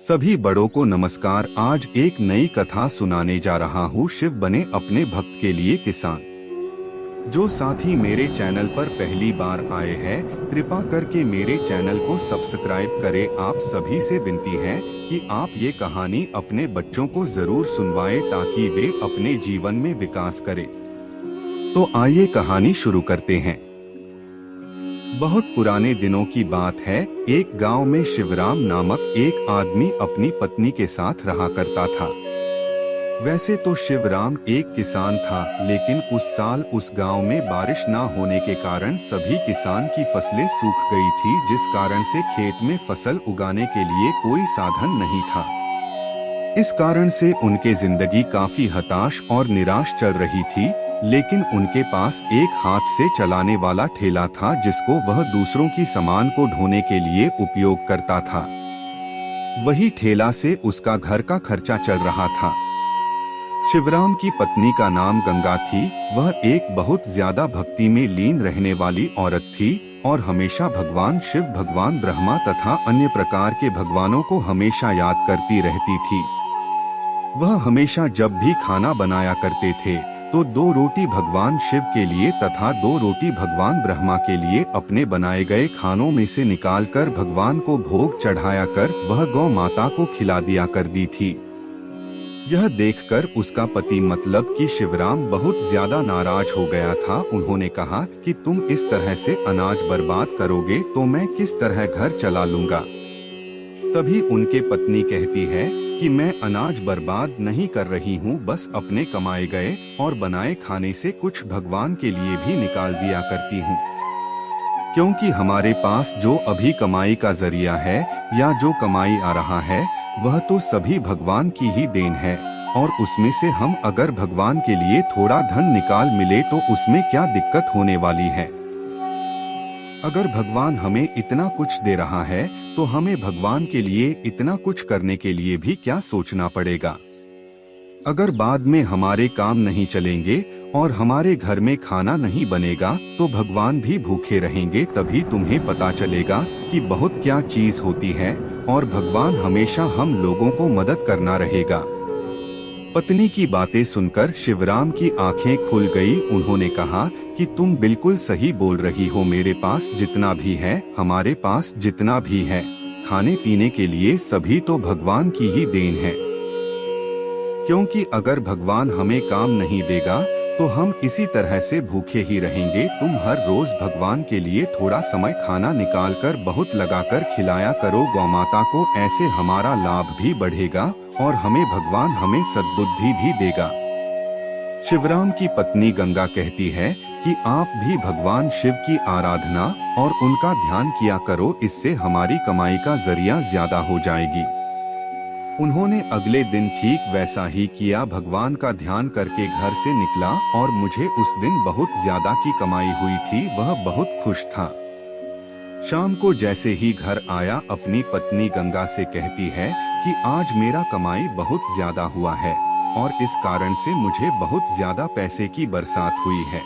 सभी बड़ों को नमस्कार। आज एक नई कथा सुनाने जा रहा हूँ। शिव बने अपने भक्त के लिए किसान। जो साथी मेरे चैनल पर पहली बार आए हैं, कृपा करके मेरे चैनल को सब्सक्राइब करें। आप सभी से विनती है कि आप ये कहानी अपने बच्चों को जरूर सुनवाएं ताकि वे अपने जीवन में विकास करें। तो आइए कहानी शुरू करते हैं। बहुत पुराने दिनों की बात है। एक गांव में शिवराम नामक एक आदमी अपनी पत्नी के साथ रहा करता था। वैसे तो शिवराम एक किसान था, लेकिन उस साल उस गांव में बारिश न होने के कारण सभी किसान की फसलें सूख गई थी, जिस कारण से खेत में फसल उगाने के लिए कोई साधन नहीं था। इस कारण से उनके जिंदगी काफी हताश और निराश चल रही थी। लेकिन उनके पास एक हाथ से चलाने वाला ठेला था, जिसको वह दूसरों की सामान को ढोने के लिए उपयोग करता था। वही ठेला से उसका घर का खर्चा चल रहा था। शिवराम की पत्नी का नाम गंगा थी। वह एक बहुत ज्यादा भक्ति में लीन रहने वाली औरत थी और हमेशा भगवान शिव, भगवान ब्रह्मा तथा अन्य प्रकार के भगवानों को हमेशा याद करती रहती थी। वह हमेशा जब भी खाना बनाया करते थे तो 2 रोटी भगवान शिव के लिए तथा 2 रोटी भगवान ब्रह्मा के लिए अपने बनाए गए खानों में से निकालकर भगवान को भोग चढ़ाया कर वह गौ माता को खिला दिया करती थी। यह देखकर उसका पति मतलब कि शिवराम बहुत ज्यादा नाराज हो गया था। उन्होंने कहा कि तुम इस तरह से अनाज बर्बाद करोगे तो मैं किस तरह घर चला लूंगा। तभी उनके पत्नी कहती है कि मैं अनाज बर्बाद नहीं कर रही हूँ, बस अपने कमाए गए और बनाए खाने से कुछ भगवान के लिए भी निकाल दिया करती हूँ। क्योंकि हमारे पास जो अभी कमाई का जरिया है या जो कमाई आ रहा है वह तो सभी भगवान की ही देन है, और उसमें से हम अगर भगवान के लिए थोड़ा धन निकाल मिले तो उसमें क्या दिक्कत होने वाली है। अगर भगवान हमें इतना कुछ दे रहा है तो हमें भगवान के लिए इतना कुछ करने के लिए भी क्या सोचना पड़ेगा। अगर बाद में हमारे काम नहीं चलेंगे और हमारे घर में खाना नहीं बनेगा तो भगवान भी भूखे रहेंगे। तभी तुम्हें पता चलेगा कि बहुत क्या चीज होती है और भगवान हमेशा हम लोगों को मदद करना रहेगा। पत्नी की बातें सुनकर शिवराम की आंखें खुल गई। उन्होंने कहा कि तुम बिल्कुल सही बोल रही हो। मेरे पास जितना भी है, हमारे पास जितना भी है, खाने पीने के लिए सभी तो भगवान की ही देन है। क्योंकि अगर भगवान हमें काम नहीं देगा तो हम इसी तरह से भूखे ही रहेंगे। तुम हर रोज भगवान के लिए थोड़ा समय खाना निकालकर बहुत लगाकर खिलाया करो गौमाता को। ऐसे हमारा लाभ भी बढ़ेगा और हमें सद्बुद्धि भी देगा। शिवराम की पत्नी गंगा कहती है कि आप भी भगवान शिव की आराधना और उनका ध्यान किया करो, इससे हमारी कमाई का जरिया ज्यादा हो जाएगी। उन्होंने अगले दिन ठीक वैसा ही किया। भगवान का ध्यान करके घर से निकला और मुझे उस दिन बहुत ज्यादा की कमाई हुई थी। वह बहुत खुश था। शाम को जैसे ही घर आया अपनी पत्नी गंगा से कहती है कि आज मेरा कमाई बहुत ज्यादा हुआ है और इस कारण से मुझे बहुत ज्यादा पैसे की बरसात हुई है।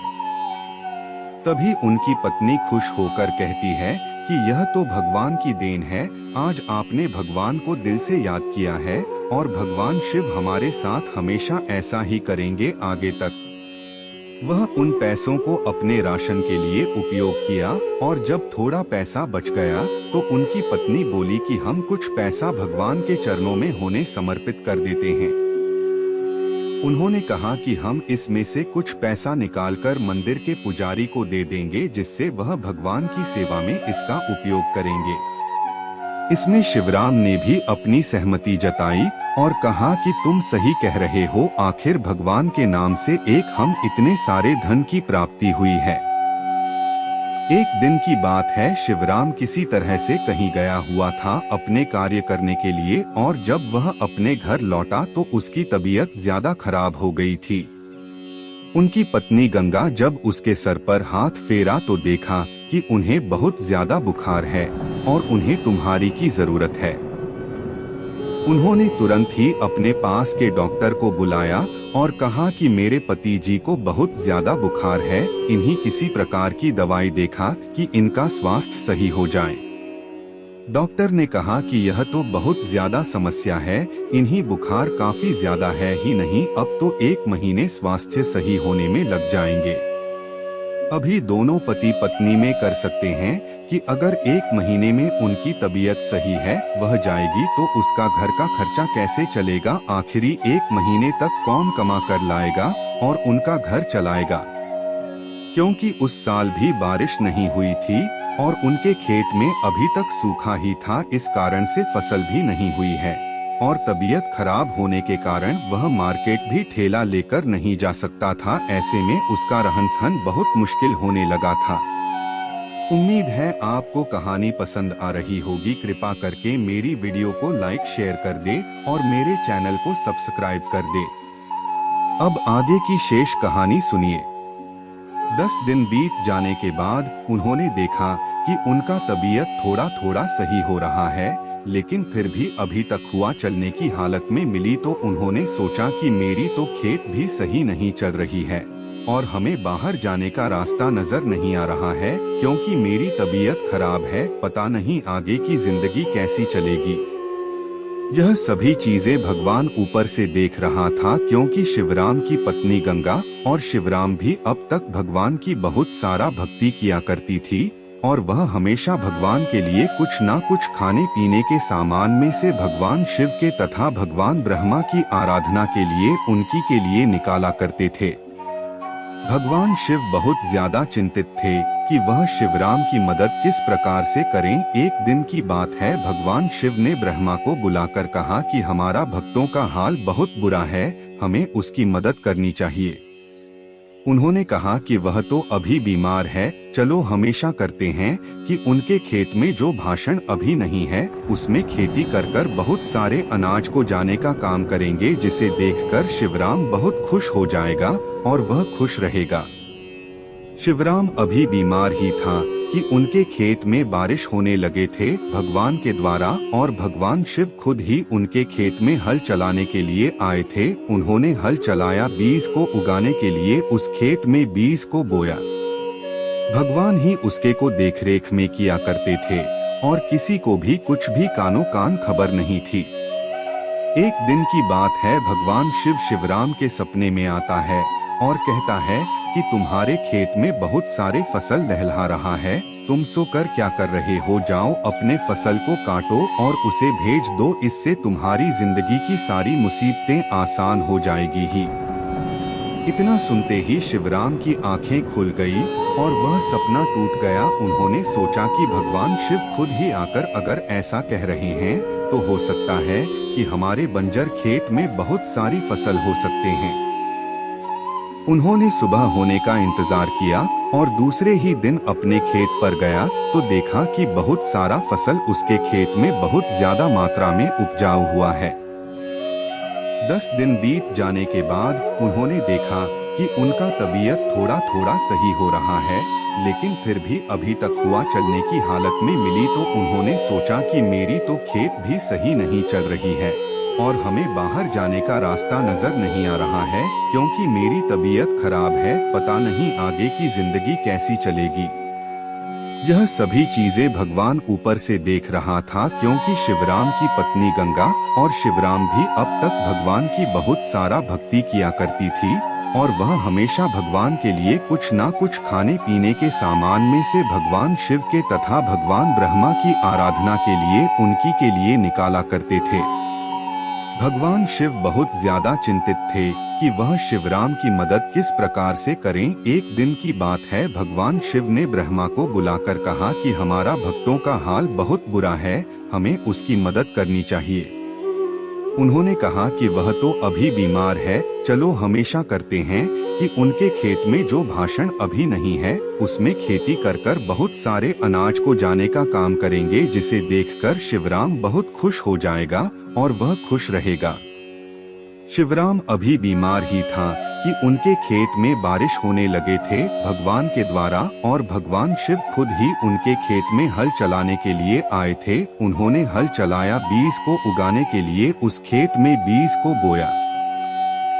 तभी उनकी पत्नी खुश होकर कहती है कि यह तो भगवान की देन है। आज आपने भगवान को दिल से याद किया है और भगवान शिव हमारे साथ हमेशा ऐसा ही करेंगे आगे तक। वह उन पैसों को अपने राशन के लिए उपयोग किया और जब थोड़ा पैसा बच गया तो उनकी पत्नी बोली कि हम कुछ पैसा भगवान के चरणों में होने समर्पित कर देते हैं। उन्होंने कहा कि हम इसमें से कुछ पैसा निकालकर मंदिर के पुजारी को दे देंगे, जिससे वह भगवान की सेवा में इसका उपयोग करेंगे। इसमें शिवराम ने भी अपनी सहमति जताई और कहा कि तुम सही कह रहे हो। आखिर भगवान के नाम से एक हम इतने सारे धन की प्राप्ति हुई है। एक दिन की बात है, शिवराम किसी तरह से कहीं गया हुआ था अपने कार्य करने के लिए, और जब वह अपने घर लौटा तो उसकी तबीयत ज्यादा खराब हो गई थी। उनकी पत्नी गंगा जब उसके सर पर हाथ फेरा तो देखा कि उन्हें बहुत ज्यादा बुखार है और उन्हें तुम्हारी की जरूरत है। उन्होंने तुरंत ही अपने पास के डॉक्टर को बुलाया और कहा कि मेरे पति जी को बहुत ज्यादा बुखार है, इन्हीं किसी प्रकार की दवाई देखा कि इनका स्वास्थ्य सही हो जाए। डॉक्टर ने कहा कि यह तो बहुत ज्यादा समस्या है, इन्हीं बुखार काफी ज्यादा है ही नहीं, अब तो 1 महीने स्वास्थ्य सही होने में लग जाएंगे। अभी दोनों पति पत्नी में कर सकते हैं कि अगर 1 महीने में उनकी तबीयत सही है, वह जाएगी तो उसका घर का खर्चा कैसे चलेगा, आखिरी 1 महीने तक कौन कमा कर लाएगा और उनका घर चलाएगा। क्योंकि उस साल भी बारिश नहीं हुई थी और उनके खेत में अभी तक सूखा ही था, इस कारण से फसल भी नहीं हुई है और तबीयत खराब होने के कारण वह मार्केट भी ठेला लेकर नहीं जा सकता था। ऐसे में उसका रहन सहन बहुत मुश्किल होने लगा था। उम्मीद है आपको कहानी पसंद आ रही होगी। कृपा करके मेरी वीडियो को लाइक शेयर कर दे और मेरे चैनल को सब्सक्राइब कर दे। अब आगे की शेष कहानी सुनिए। 10 दिन बीत जाने के बाद उन्होंने देखा कि उनका तबीयत थोड़ा थोड़ा सही हो रहा है, लेकिन फिर भी अभी तक हुआ चलने की हालत में मिली तो उन्होंने सोचा कि मेरी तो खेत भी सही नहीं चल रही है और हमें बाहर जाने का रास्ता नजर नहीं आ रहा है, क्योंकि मेरी तबीयत खराब है, पता नहीं आगे की जिंदगी कैसी चलेगी। यह सभी चीजें भगवान ऊपर से देख रहा था, क्योंकि शिवराम की पत्नी गंगा और शिवराम भी अब तक भगवान की बहुत सारा भक्ति किया करती थी और वह हमेशा भगवान के लिए कुछ ना कुछ खाने पीने के सामान में से भगवान शिव के तथा भगवान ब्रह्मा की आराधना के लिए उनकी के लिए निकाला करते थे। भगवान शिव बहुत ज्यादा चिंतित थे कि वह शिवराम की मदद किस प्रकार से करें। एक दिन की बात है, भगवान शिव ने ब्रह्मा को बुलाकर कहा कि हमारा भक्तों का हाल बहुत बुरा है, हमें उसकी मदद करनी चाहिए। उन्होंने कहा कि वह तो अभी बीमार है, चलो हमेशा करते हैं कि उनके खेत में जो भाषण अभी नहीं है उसमें खेती कर कर बहुत सारे अनाज को जाने का काम करेंगे, जिसे देखकर शिवराम बहुत खुश हो जाएगा और वह खुश रहेगा। शिवराम अभी बीमार ही था कि उनके खेत में बारिश होने लगे थे भगवान के द्वारा और भगवान शिव खुद ही उनके खेत में हल चलाने के लिए आए थे। उन्होंने हल चलाया, बीज को उगाने के लिए उस खेत में बीज को बोया। भगवान ही उसके को देखरेख में किया करते थे और किसी को भी कुछ भी कानो कान खबर नहीं थी। एक दिन की बात है, भगवान शिव शिवराम के सपने में आता है और कहता है कि तुम्हारे खेत में बहुत सारे फसल लहलहा रहा है, तुम सोकर क्या कर रहे हो, जाओ अपने फसल को काटो और उसे भेज दो, इससे तुम्हारी जिंदगी की सारी मुसीबतें आसान हो जाएगी ही। इतना सुनते ही शिवराम की आंखें खुल गई और वह सपना टूट गया। उन्होंने सोचा कि भगवान शिव खुद ही आकर अगर ऐसा कह रहे हैं तो हो सकता है कि हमारे बंजर खेत में बहुत सारी फसल हो सकते हैं। उन्होंने सुबह होने का इंतजार किया और दूसरे ही दिन अपने खेत पर गया तो देखा कि बहुत सारा फसल उसके खेत में बहुत ज्यादा मात्रा में उपजाऊ हुआ है। 10 दिन बीत जाने के बाद उन्होंने देखा कि उनका तबीयत थोड़ा थोड़ा सही हो रहा है, लेकिन फिर भी अभी तक हुआ चलने की हालत में मिली तो उन्होंने सोचा कि मेरी तो खेत भी सही नहीं चल रही है और हमें बाहर जाने का रास्ता नजर नहीं आ रहा है, क्योंकि मेरी तबीयत खराब है, पता नहीं आगे की जिंदगी कैसी चलेगी। यह सभी चीजें भगवान ऊपर से देख रहा था, क्योंकि शिवराम की पत्नी गंगा और शिवराम भी अब तक भगवान की बहुत सारा भक्ति किया करती थी और वह हमेशा भगवान के लिए कुछ ना कुछ खाने पीने के सामान में से भगवान शिव के तथा भगवान ब्रह्मा की आराधना के लिए उनकी के लिए निकाला करते थे। भगवान शिव बहुत ज्यादा चिंतित थे कि वह शिवराम की मदद किस प्रकार से करें। एक दिन की बात है, भगवान शिव ने ब्रह्मा को बुलाकर कहा कि हमारा भक्तों का हाल बहुत बुरा है, हमें उसकी मदद करनी चाहिए। उन्होंने कहा कि वह तो अभी बीमार है, चलो हमेशा करते हैं कि उनके खेत में जो भाषण अभी नहीं है उसमें खेती कर कर बहुत सारे अनाज को जाने का काम करेंगे, जिसे देखकर शिवराम बहुत खुश हो जाएगा और वह खुश रहेगा। शिवराम अभी बीमार ही था कि उनके खेत में बारिश होने लगे थे भगवान के द्वारा और भगवान शिव खुद ही उनके खेत में हल चलाने के लिए आए थे। उन्होंने हल चलाया, बीज को उगाने के लिए उस खेत में बीज को बोया।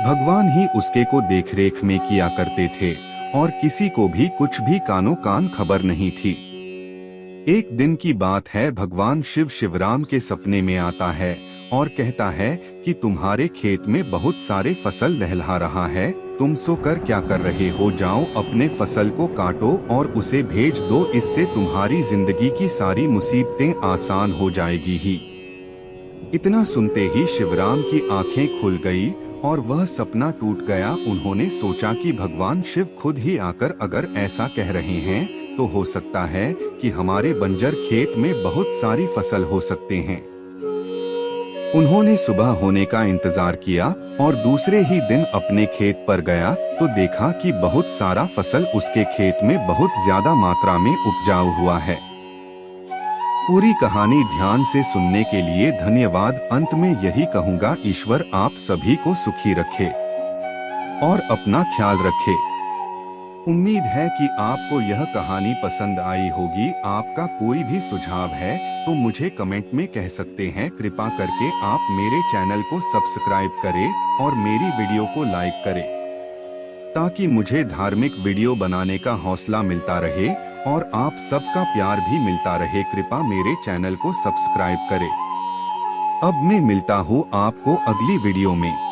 भगवान ही उसके को देखरेख में किया करते थे और किसी को भी कुछ भी कानो कान खबर नहीं थी। एक दिन की बात है, भगवान शिव शिवराम के सपने में आता है और कहता है कि तुम्हारे खेत में बहुत सारे फसल लहलहा रहा है, तुम सोकर क्या कर रहे हो, जाओ अपने फसल को काटो और उसे भेज दो, इससे तुम्हारी जिंदगी की सारी मुसीबतें आसान हो जाएगी ही। इतना सुनते ही शिवराम की आंखें खुल गई और वह सपना टूट गया। उन्होंने सोचा कि भगवान शिव खुद ही आकर अगर ऐसा कह रहे हैं तो हो सकता है कि हमारे बंजर खेत में बहुत सारी फसल हो सकते हैं। उन्होंने सुबह होने का इंतजार किया और दूसरे ही दिन अपने खेत पर गया तो देखा कि बहुत सारा फसल उसके खेत में बहुत ज्यादा मात्रा में उपजाऊ हुआ है। पूरी कहानी ध्यान से सुनने के लिए धन्यवाद। अंत में यही कहूँगा, ईश्वर आप सभी को सुखी रखे और अपना ख्याल रखे। उम्मीद है कि आपको यह कहानी पसंद आई होगी। आपका कोई भी सुझाव है तो मुझे कमेंट में कह सकते हैं। कृपा करके आप मेरे चैनल को सब्सक्राइब करें और मेरी वीडियो को लाइक करें ताकि मुझे धार्मिक वीडियो बनाने का हौसला मिलता रहे और आप सबका प्यार भी मिलता रहे। कृपा मेरे चैनल को सब्सक्राइब करें। अब मैं मिलता हूँ आपको अगली वीडियो में।